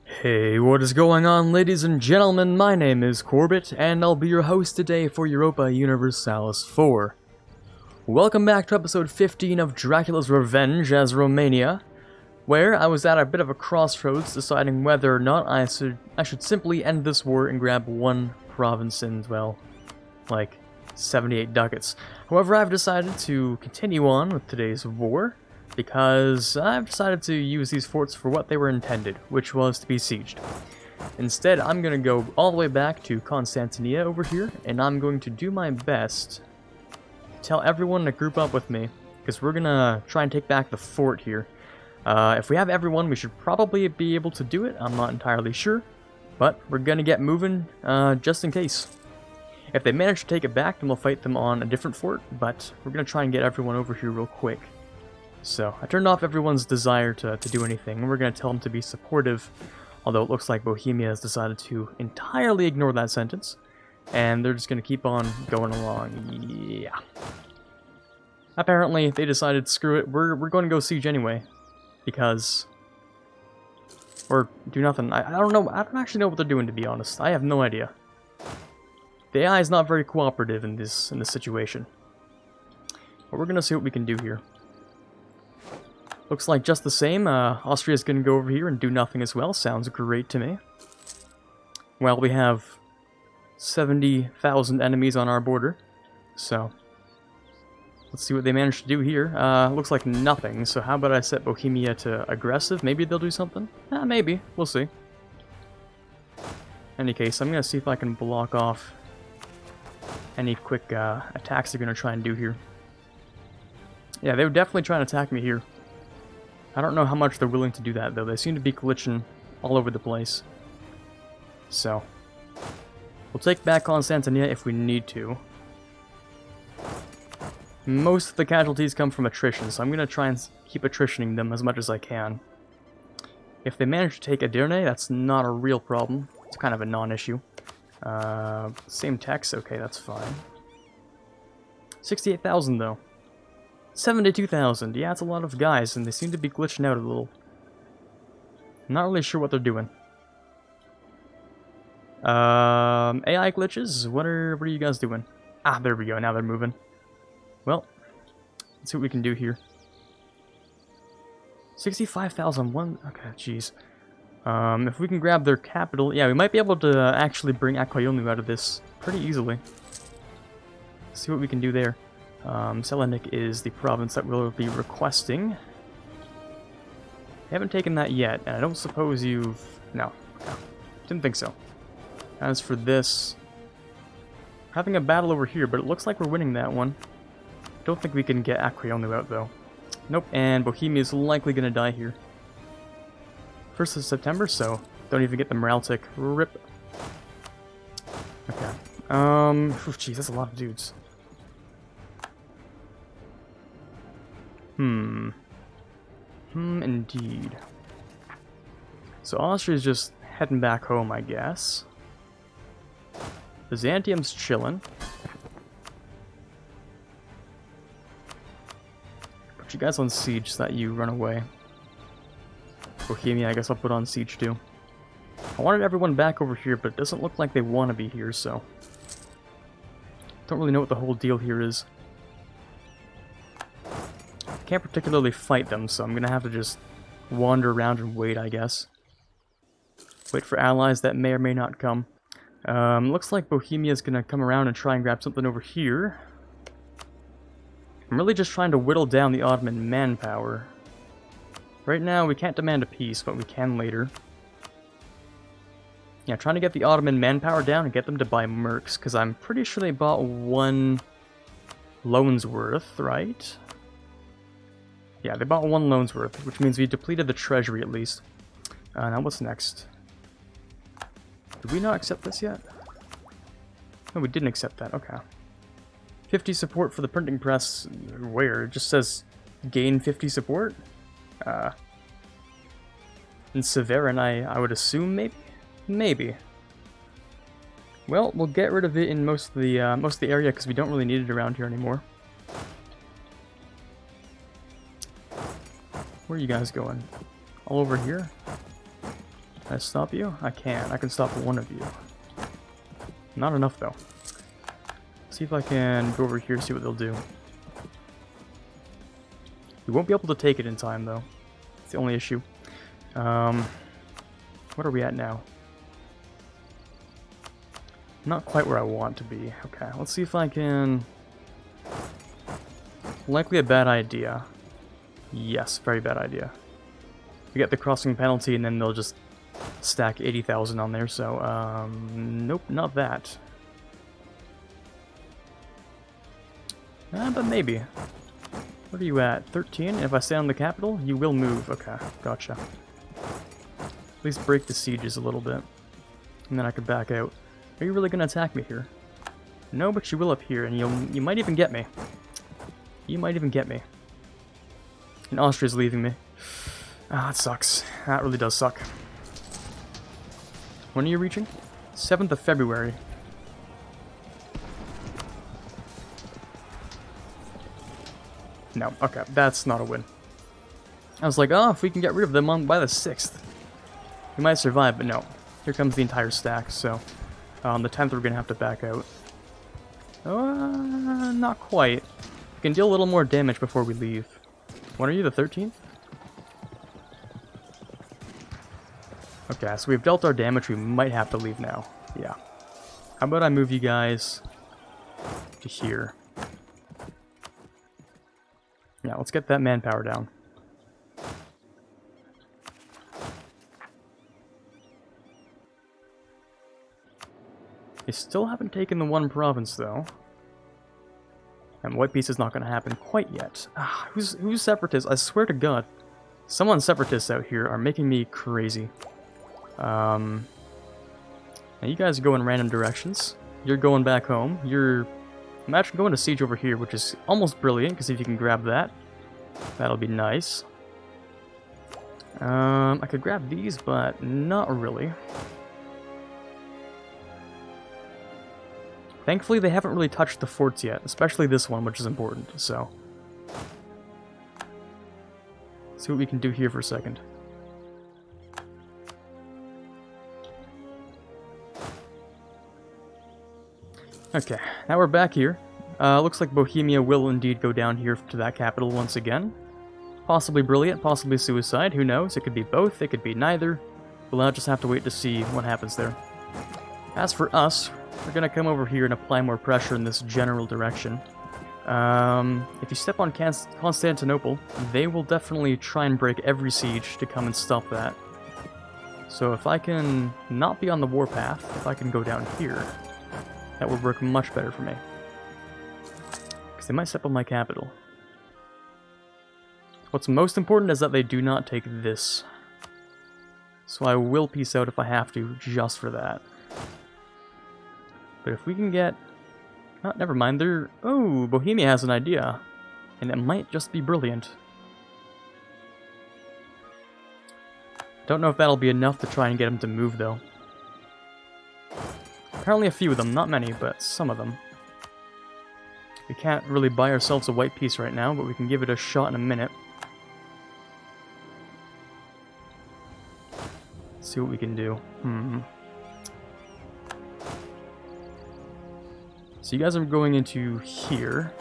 Hey, what is going on, ladies and gentlemen? My name is Quarbit, and I'll be your host today for Europa Universalis 4. Welcome back to episode 15 of Dracula's Revenge as Romania, where I was at a bit of a crossroads deciding whether or not I should simply end this war and grab one province and, well, like 78 ducats. However, I've decided to continue on with today's war, because I've decided to use these forts for what they were intended, which was to be sieged. Instead, I'm going to go all the way back to Constantinia over here, and I'm going to do my best to tell everyone to group up with me, because we're going to try and take back the fort here. If we have everyone, we should probably be able to do it. I'm not entirely sure, but we're going to get moving just in case. If they manage to take it back, then we'll fight them on a different fort, but we're going to try and get everyone over here real quick. So, I turned off everyone's desire to do anything, and we're going to tell them to be supportive, although it looks like Bohemia has decided to entirely ignore that sentence, and they're just going to keep on going along. Yeah. Apparently, they decided, screw it, we're going to go siege anyway, because... or do nothing. I don't know, I don't actually know what they're doing, to be honest. I have no idea. The AI is not very cooperative in this situation. But we're going to see what we can do here. Looks like just the same, Austria's gonna go over here and do nothing as well. Sounds great to me. Well, we have 70,000 enemies on our border, so let's see what they managed to do here. Looks like nothing, so how about I set Bohemia to aggressive? Maybe they'll do something? Maybe. We'll see. In any case, I'm gonna see if I can block off any quick attacks they're gonna try and do here. Yeah, they would definitely try and attack me here. I don't know how much they're willing to do that, though. They seem to be glitching all over the place. So, we'll take back Constantinia if we need to. Most of the casualties come from attrition, so I'm going to try and keep attritioning them as much as I can. If they manage to take Edirne, that's not a real problem. It's kind of a non-issue. Same text, okay, that's fine. 68,000, though. 72,000. Yeah, it's a lot of guys, and they seem to be glitching out a little. I'm not really sure what they're doing. AI glitches? What are you guys doing? Ah, there we go. Now they're moving. Well, let's see what we can do here. 65,001. Okay, jeez. If we can grab their capital, yeah, we might be able to actually bring Aquaionu out of this pretty easily. Let's see what we can do there. Selanik is the province that we'll be requesting. I haven't taken that yet, and I don't suppose you've... No. Didn't think so. As for this... We're having a battle over here, but it looks like we're winning that one. Don't think we can get Aquaionu out, though. Nope, and Bohemia is likely going to die here. 1st of September, so don't even get the morale tick. RIP. Okay. Jeez, that's a lot of dudes. Indeed. So Austria's just heading back home, I guess. Byzantium's chilling. Put you guys on siege so that you run away. Bohemia, I guess I'll put on siege too. I wanted everyone back over here, but it doesn't look like they want to be here, so... Don't really know what the whole deal here is. Can't particularly fight them, so I'm gonna have to just wander around and wait, I guess. Wait for allies that may or may not come. Looks like Bohemia's gonna come around and try and grab something over here. I'm really just trying to whittle down the Ottoman manpower. Right now, we can't demand a peace, but we can later. Yeah, trying to get the Ottoman manpower down and get them to buy mercs, because I'm pretty sure they bought one loan's worth, right? Yeah, they bought one loan's worth, which means we depleted the treasury at least. Now what's next? Did we not accept this yet? No, we didn't accept that, okay. 50 support for the printing press, where? It just says gain 50 support? In Severin, I would assume, maybe? Maybe. Well, we'll get rid of it in most of the area, because we don't really need it around here anymore. Where are you guys going? All over here? Can I stop you? I can. I can stop one of you. Not enough, though. See if I can go over here, see what they'll do. You won't be able to take it in time, though. It's the only issue. What are we at now? Not quite where I want to be. Okay, let's see if I can... Likely a bad idea. Yes, very bad idea. We get the crossing penalty and then they'll just stack 80,000 on there, so, nope, not that. But maybe. What are you at? 13? If I stay on the capital, you will move. Okay, gotcha. At least break the sieges a little bit. And then I could back out. Are you really gonna attack me here? No, but you will up here, and you might even get me. You might even get me. And Austria's leaving me. Ah, that sucks. That really does suck. When are you reaching? 7th of February. No, okay, that's not a win. I was like, oh, if we can get rid of them by the 6th, we might survive, but no. Here comes the entire stack, so on the 10th we're going to have to back out. Not quite. We can deal a little more damage before we leave. When are you, the 13th? Okay, so we've dealt our damage, we might have to leave now. Yeah. How about I move you guys to here? Yeah, let's get that manpower down. They still haven't taken the one province, though. And White Peace is not going to happen quite yet. Ah, who's separatists? I swear to God, someone separatists out here are making me crazy. Now you guys go in random directions. You're going back home. You're... Imagine going to siege over here, which is almost brilliant, because if you can grab that, that'll be nice. I could grab these, but not really. Thankfully, they haven't really touched the forts yet, especially this one, which is important, so... Let's see what we can do here for a second. Okay, now we're back here. Looks like Bohemia will indeed go down here to that capital once again. Possibly brilliant, possibly suicide, who knows? It could be both, it could be neither. We'll just have to wait to see what happens there. As for us, we're gonna come over here and apply more pressure in this general direction. If you step on Constantinople, they will definitely try and break every siege to come and stop that. So if I can not be on the warpath, if I can go down here, that would work much better for me. Because they might step on my capital. What's most important is that they do not take this. So I will peace out if I have to, just for that. But if we can get... Oh, never mind, they're... Oh, Bohemia has an idea. And it might just be brilliant. Don't know if that'll be enough to try and get them to move, though. Apparently a few of them, not many, but some of them. We can't really buy ourselves a white piece right now, but we can give it a shot in a minute. See what we can do. So you guys are going into here.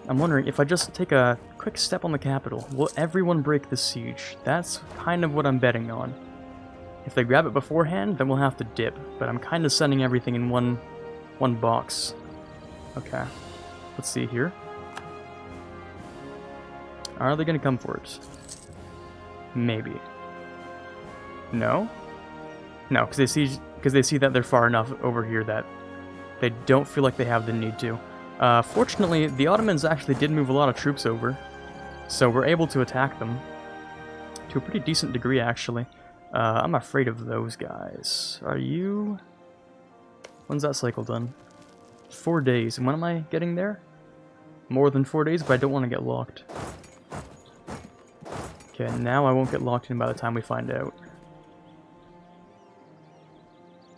I'm wondering, if I just take a quick step on the capital, will everyone break the siege? That's kind of what I'm betting on. If they grab it beforehand, then we'll have to dip, but I'm kind of sending everything in one box. Okay, let's see here. Are they going to come for it? Maybe. No? No, because they see that they're far enough over here that they don't feel like they have the need to. Fortunately, the Ottomans actually did move a lot of troops over, so we're able to attack them. To a pretty decent degree, actually. I'm afraid of those guys. Are you... When's that cycle done? 4 days. And when am I getting there? More than 4 days, but I don't want to get locked. Okay, now I won't get locked in by the time we find out.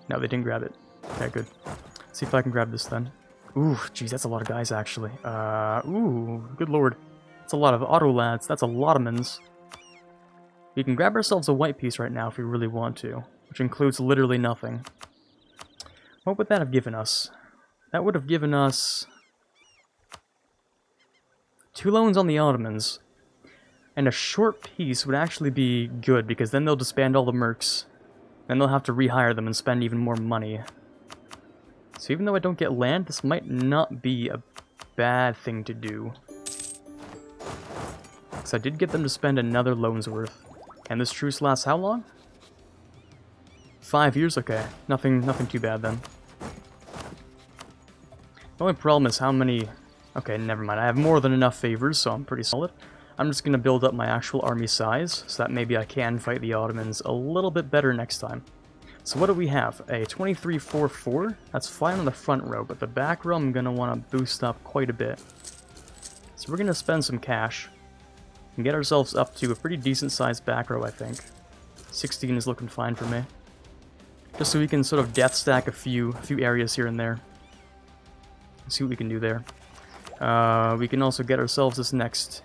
No, they didn't grab it. Okay, good. Let's see if I can grab this then. Ooh, geez, that's a lot of guys, actually. Ooh, good lord. That's a lot of auto lads. That's a lot of mins. We can grab ourselves a white piece right now if we really want to, which includes literally nothing. What would that have given us? That would have given us 2 loans on the Ottomans, and a short piece would actually be good, because then they'll disband all the mercs, and they'll have to rehire them and spend even more money. So even though I don't get land, this might not be a bad thing to do. Because I did get them to spend another loan's worth. And this truce lasts how long? 5 years? Okay. Nothing too bad then. The only problem is how many... Okay, never mind. I have more than enough favors, so I'm pretty solid. I'm just going to build up my actual army size, so that maybe I can fight the Ottomans a little bit better next time. So what do we have? A 23-4-4? That's fine on the front row, but the back row I'm going to want to boost up quite a bit. So we're going to spend some cash and get ourselves up to a pretty decent-sized back row, I think. 16 is looking fine for me. Just so we can sort of death stack a few areas here and there. See what we can do there. We can also get ourselves this next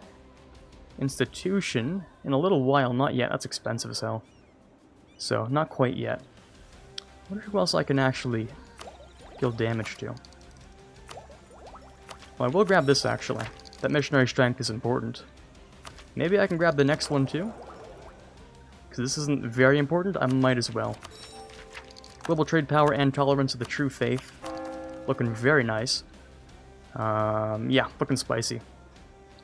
institution in a little while. Not yet. That's expensive as hell. So, not quite yet. I wonder who else I can actually deal damage to. Well, I will grab this, actually. That missionary strength is important. Maybe I can grab the next one, too? Because this isn't very important, I might as well. Global trade power and tolerance of the true faith. Looking very nice. Yeah, looking spicy.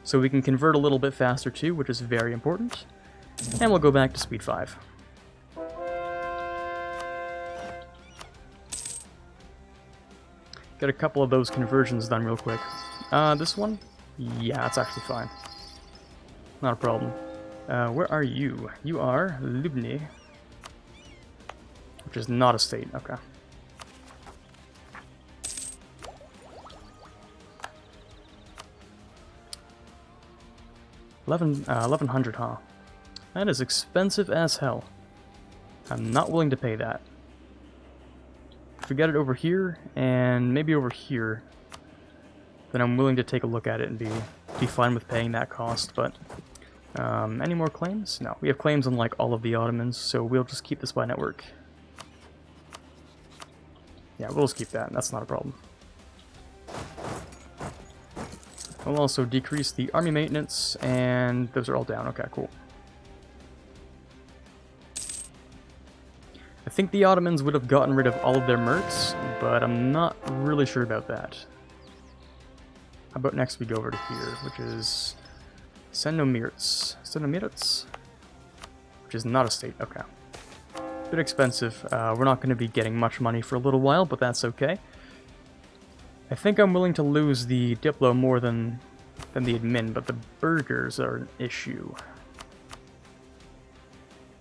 So we can convert a little bit faster, too, which is very important. And we'll go back to speed 5. Get a couple of those conversions done real quick. This one? Yeah, that's actually fine. Not a problem. Where are you? You are Lubni. Which is not a state, okay. $1,100, huh? That is expensive as hell. I'm not willing to pay that. If we get it over here, and maybe over here, then I'm willing to take a look at it and be fine with paying that cost, but... any more claims? No, we have claims on like all of the Ottomans, so we'll just keep this by network. Yeah, we'll just keep that, that's not a problem. We'll also decrease the army maintenance, and those are all down. Okay, cool. I think the Ottomans would have gotten rid of all of their mercs, but I'm not really sure about that. How about next we go over to here, which is Sendomirets. Sendomirets? Which is not a state, okay. Bit expensive. We're not going to be getting much money for a little while, but that's okay. I think I'm willing to lose the Diplo more than the admin, but the burghers are an issue.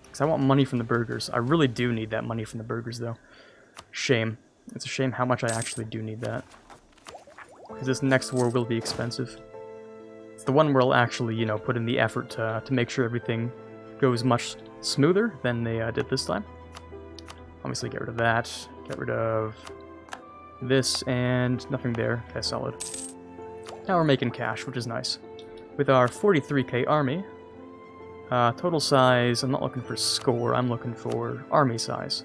Because I want money from the burghers. I really do need that money from the burghers, though. Shame. It's a shame how much I actually do need that. Because this next war will be expensive. It's the one where I'll actually, you know, put in the effort to make sure everything goes much smoother than they did this time. Obviously get rid of that. Get rid of this and nothing there. Okay, solid. Now we're making cash, which is nice. With our 43k army, total size, I'm not looking for score, I'm looking for army size.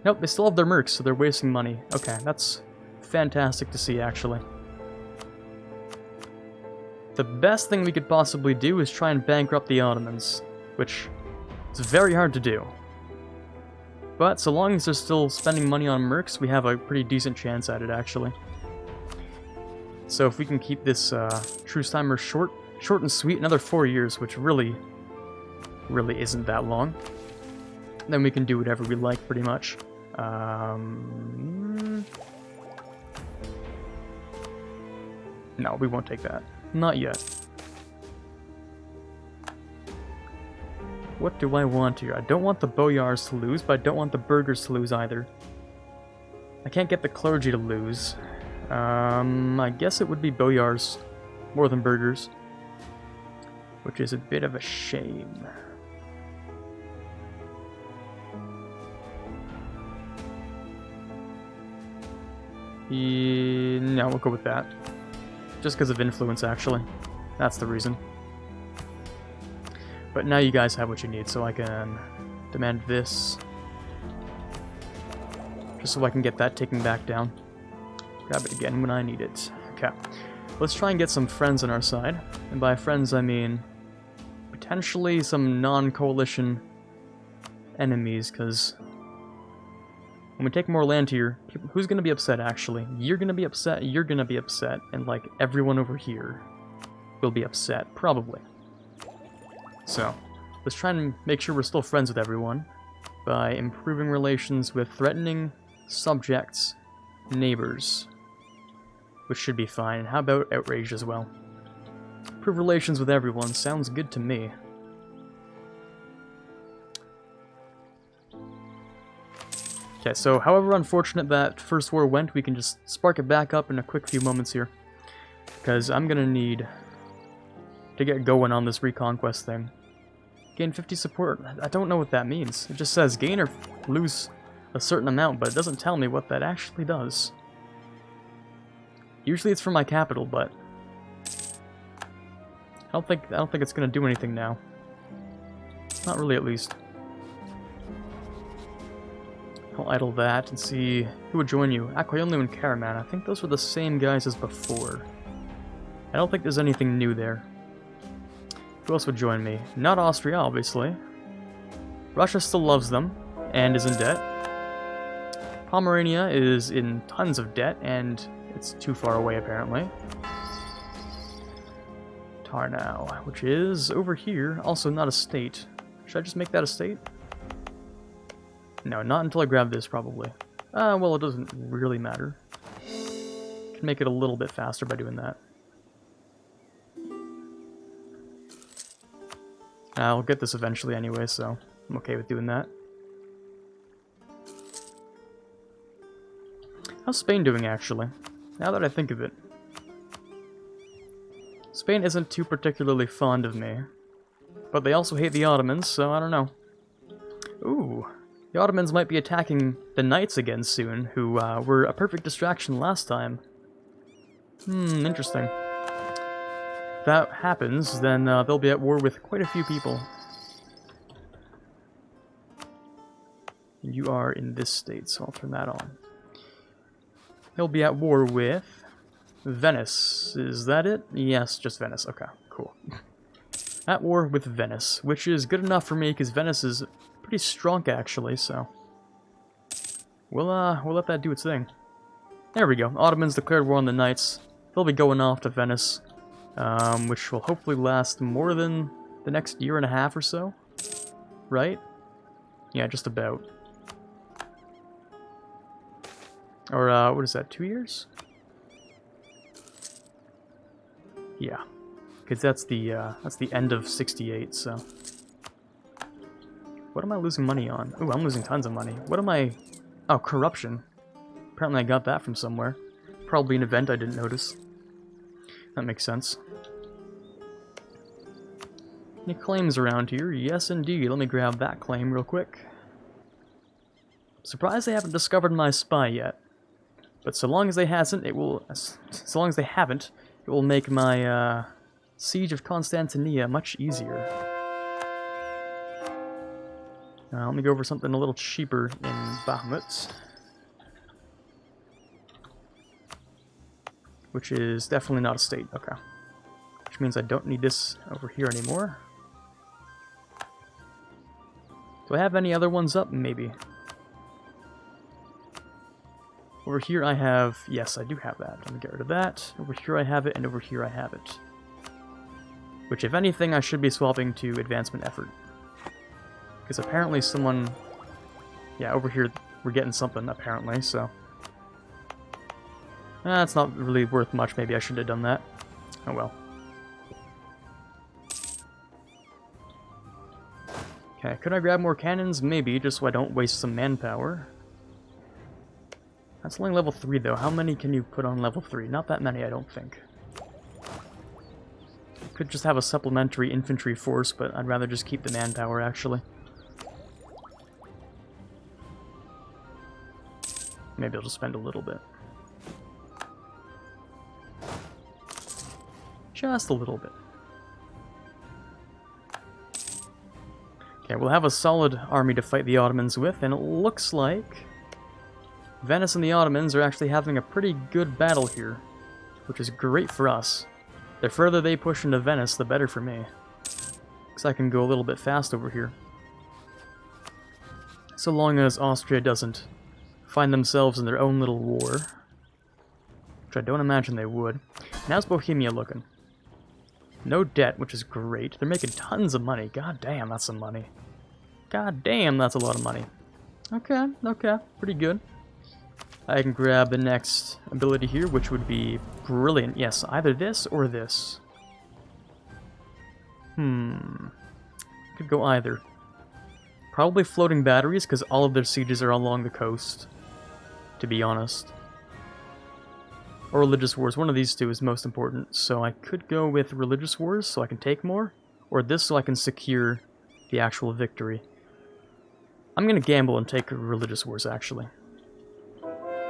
Nope, they still have their mercs, so they're wasting money. Okay, that's fantastic to see, actually. The best thing we could possibly do is try and bankrupt the Ottomans, which is very hard to do. But so long as they're still spending money on mercs, we have a pretty decent chance at it, actually. So if we can keep this truce timer short and sweet, another 4 years, which really isn't that long, then we can do whatever we like, pretty much. No, we won't take that. Not yet. What do I want here? I don't want the boyars to lose, but I don't want the burghers to lose either. I can't get the clergy to lose. I guess it would be boyars more than burghers, which is a bit of a shame. No, we'll go with that. Just because of influence, actually. That's the reason. But now you guys have what you need, so I can demand this. Just so I can get that taken back down. Grab it again when I need it. Okay. Let's try and get some friends on our side. And by friends, I mean potentially some non-coalition enemies, because when we take more land here, who's going to be upset, actually? You're going to be upset, you're going to be upset, and, like, everyone over here will be upset, probably. So, let's try and make sure we're still friends with everyone by improving relations with threatening subjects, neighbors, which should be fine. How about outrage as well? Improve relations with everyone, sounds good to me. Okay, so however unfortunate that first war went, we can just spark it back up in a quick few moments here. Because I'm gonna need to get going on this reconquest thing. Gain 50 support. I don't know what that means. It just says gain or lose a certain amount, but it doesn't tell me what that actually does. Usually it's for my capital, but I don't think it's gonna do anything now. Not really, at least. I'll idle that and see who would join you. Aquayonlu and Karaman. I think those were the same guys as before. I don't think there's anything new there. Who else would join me? Not Austria, obviously. Russia still loves them and is in debt. Pomerania is in tons of debt and it's too far away, apparently. Tarnow, which is over here, also not a state. Should I just make that a state? No, not until I grab this, probably. Well, it doesn't really matter. Can make it a little bit faster by doing that. I'll get this eventually anyway, so I'm okay with doing that. How's Spain doing, actually? Now that I think of it. Spain isn't too particularly fond of me. But they also hate the Ottomans, so I don't know. Ooh. The Ottomans might be attacking the Knights again soon, who were a perfect distraction last time. Interesting. If that happens, then they'll be at war with quite a few people. You are in this state, so I'll turn that on. They'll be at war with Venice. Is that it? Yes, just Venice. Okay, cool. At war with Venice, which is good enough for me, because Venice is pretty strong, actually, so we'll let that do its thing. There we go. Ottomans declared war on the Knights. They'll be going off to Venice, which will hopefully last more than the next year and a half or so, right? Yeah, just about. Or what is that? 2 years? Yeah, because that's the end of 68. So. What am I losing money on? Ooh, I'm losing tons of money. What am I... Oh, corruption. Apparently I got that from somewhere. Probably an event I didn't notice. That makes sense. Any claims around here? Yes, indeed. Let me grab that claim real quick. Surprised they haven't discovered my spy yet. But so long as they hasn't, it will... So long as they haven't, it will make my siege of Constantinia much easier. Let me go over something a little cheaper in Bahamut. Which is definitely not a state. Okay. Which means I don't need this over here anymore. Do I have any other ones up? Maybe. Over here I have... Yes, I do have that. Let me get rid of that. Over here I have it, and over here I have it. Which, if anything, I should be swapping to advancement effort. Because apparently someone... Yeah, over here we're getting something, apparently, so... It's not really worth much. Maybe I should have done that. Oh well. Okay, could I grab more cannons? Maybe, just so I don't waste some manpower. That's only level 3, though. How many can you put on level 3? Not that many, I don't think. Could just have a supplementary infantry force, but I'd rather just keep the manpower, actually. Maybe I'll just spend a little bit. Just a little bit. Okay, we'll have a solid army to fight the Ottomans with, and it looks like Venice and the Ottomans are actually having a pretty good battle here, which is great for us. The further they push into Venice, the better for me, because I can go a little bit fast over here. So long as Austria doesn't find themselves in their own little war, which I don't imagine they would. How's Bohemia looking? No debt, which is great. They're making tons of money. God damn, that's some money. God damn, that's a lot of money. Okay, okay, pretty good. I can grab the next ability here, which would be brilliant. Yes, either this or this. Could go either. Probably floating batteries, because all of their sieges are along the coast, to be honest. Or religious wars. One of these two is most important. So I could go with religious wars so I can take more, or this so I can secure the actual victory. I'm going to gamble and take religious wars, actually.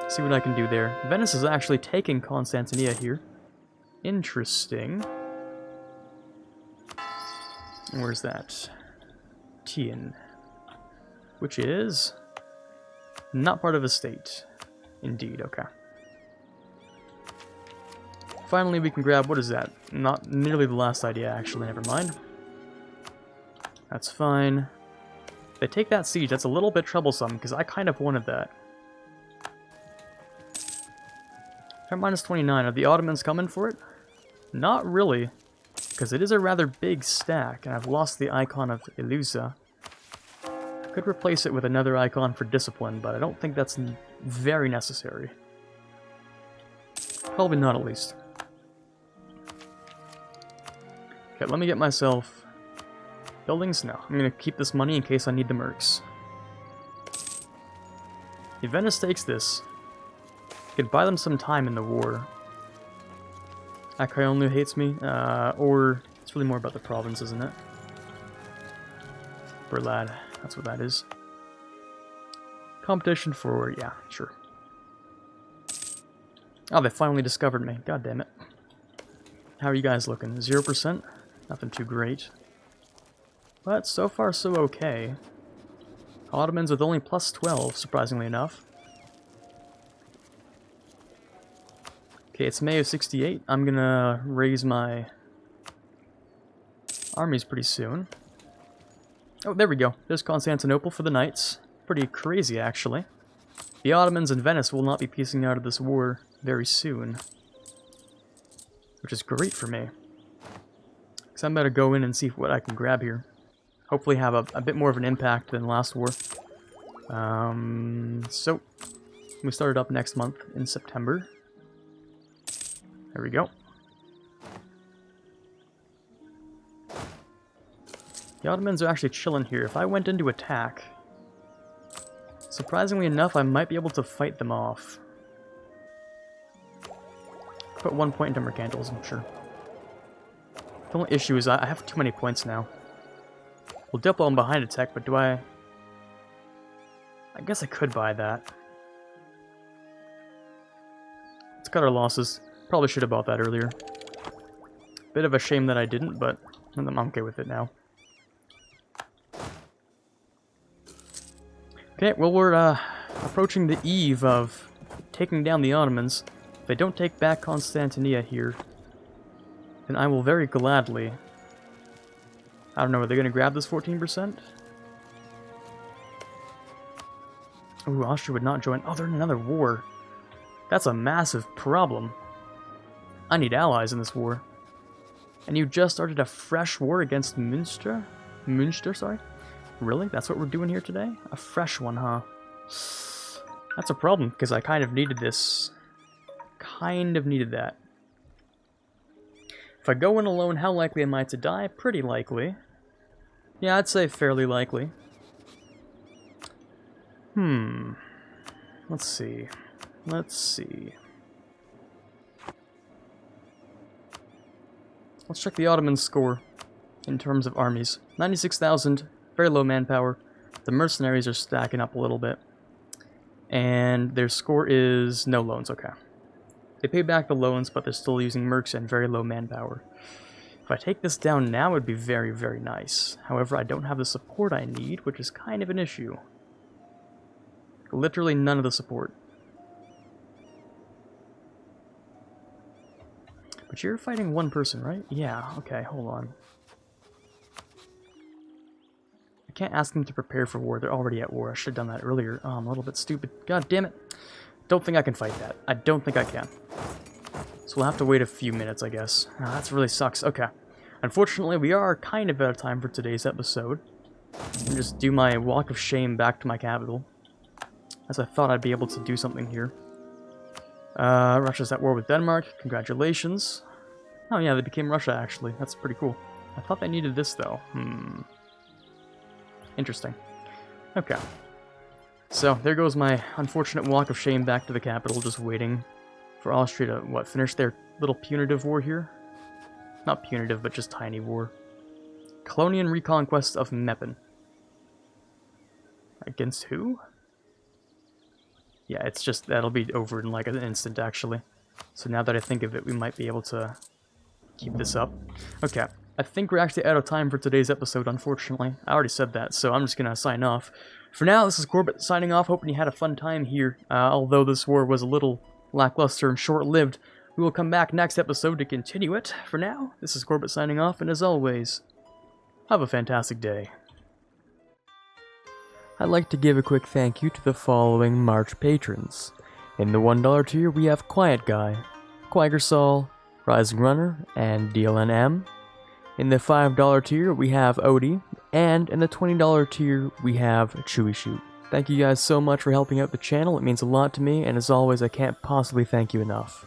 See what I can do there. Venice is actually taking Constantinia here. Interesting. Where's that? Tien. Which is not part of a state. Indeed, okay. Finally, we can grab, what is that? Not nearly the last idea, actually, never mind. That's fine. If they take that siege, that's a little bit troublesome, because I kind of wanted that. They're minus 29. Are the Ottomans coming for it? Not really, because it is a rather big stack, and I've lost the icon of Ilusa. I could replace it with another icon for discipline, but I don't think that's very necessary. Probably not, at least. Okay, let me get myself buildings. No, I'm going to keep this money in case I need the mercs. If Venice takes this, I could buy them some time in the war. Akaionlu hates me, or it's really more about the province, isn't it? Berlad, that's what that is. Competition for, yeah, sure. Oh, they finally discovered me. God damn it. How are you guys looking? 0%? Nothing too great. But so far so okay. Ottomans with only plus 12, surprisingly enough. Okay, it's May of 68. I'm gonna raise my armies pretty soon. Oh, there we go. There's Constantinople for the Knights. Pretty crazy, actually. The Ottomans and Venice will not be piecing out of this war very soon. Which is great for me. Because I'm about to go in and see what I can grab here. Hopefully have a bit more of an impact than last war. So, we started up next month in September. There we go. The Ottomans are actually chilling here. If I went into attack, surprisingly enough, I might be able to fight them off. Put 1 point into mercantiles, I'm sure. The only issue is I have too many points now. We'll double on behind attack, but do I... I guess I could buy that. Let's cut our losses. Probably should have bought that earlier. Bit of a shame that I didn't, but I'm okay with it now. Okay, well we're approaching the eve of taking down the Ottomans. If they don't take back Constantinia here, then I will very gladly... I don't know, are they going to grab this 14%? Ooh, Austria would not join. Oh, they're in another war. That's a massive problem. I need allies in this war. And you just started a fresh war against Münster? Münster, sorry? Really? That's what we're doing here today? A fresh one, huh? That's a problem, because I kind of needed this. Kind of needed that. If I go in alone, how likely am I to die? Pretty likely. Yeah, I'd say fairly likely. Let's see. Let's see. Let's check the Ottoman score in terms of armies. 96,000, very low manpower. The mercenaries are stacking up a little bit. And their score is no loans, okay. They pay back the loans, but they're still using mercs and very low manpower. If I take this down now, it would be very, very nice. However, I don't have the support I need, which is kind of an issue. Literally none of the support. But you're fighting one person, right? Yeah, okay, hold on. I can't ask them to prepare for war. They're already at war. I should have done that earlier. Oh, I'm a little bit stupid. God damn it. Don't think I can fight that. I don't think I can. So we'll have to wait a few minutes, I guess. Oh, that really sucks. Okay. Unfortunately, we are kind of out of time for today's episode. I'll just do my walk of shame back to my capital, as I thought I'd be able to do something here. Russia's at war with Denmark. Congratulations. Oh yeah, they became Russia, actually. That's pretty cool. I thought they needed this, though. Interesting. Okay. So, there goes my unfortunate walk of shame back to the capital, just waiting for Austria to, what, finish their little punitive war here? Not punitive, but just tiny war. Colonian reconquest of Meppen. Against who? Yeah, it's just, that'll be over in like an instant, actually. So now that I think of it, we might be able to keep this up. Okay, I think we're actually out of time for today's episode, unfortunately. I already said that, so I'm just gonna sign off. For now, this is Quarbit signing off, hoping you had a fun time here. Although this war was a little lackluster and short-lived, we will come back next episode to continue it. For now, this is Quarbit signing off, and as always, have a fantastic day. I'd like to give a quick thank you to the following March patrons. In the $1 tier, we have Quiet Guy, Quagersol, Rising Runner, and DLNM. In the $5 tier, we have Odie, and in the $20 tier, we have Chewy Shoot. Thank you guys so much for helping out the channel, it means a lot to me, and as always, I can't possibly thank you enough.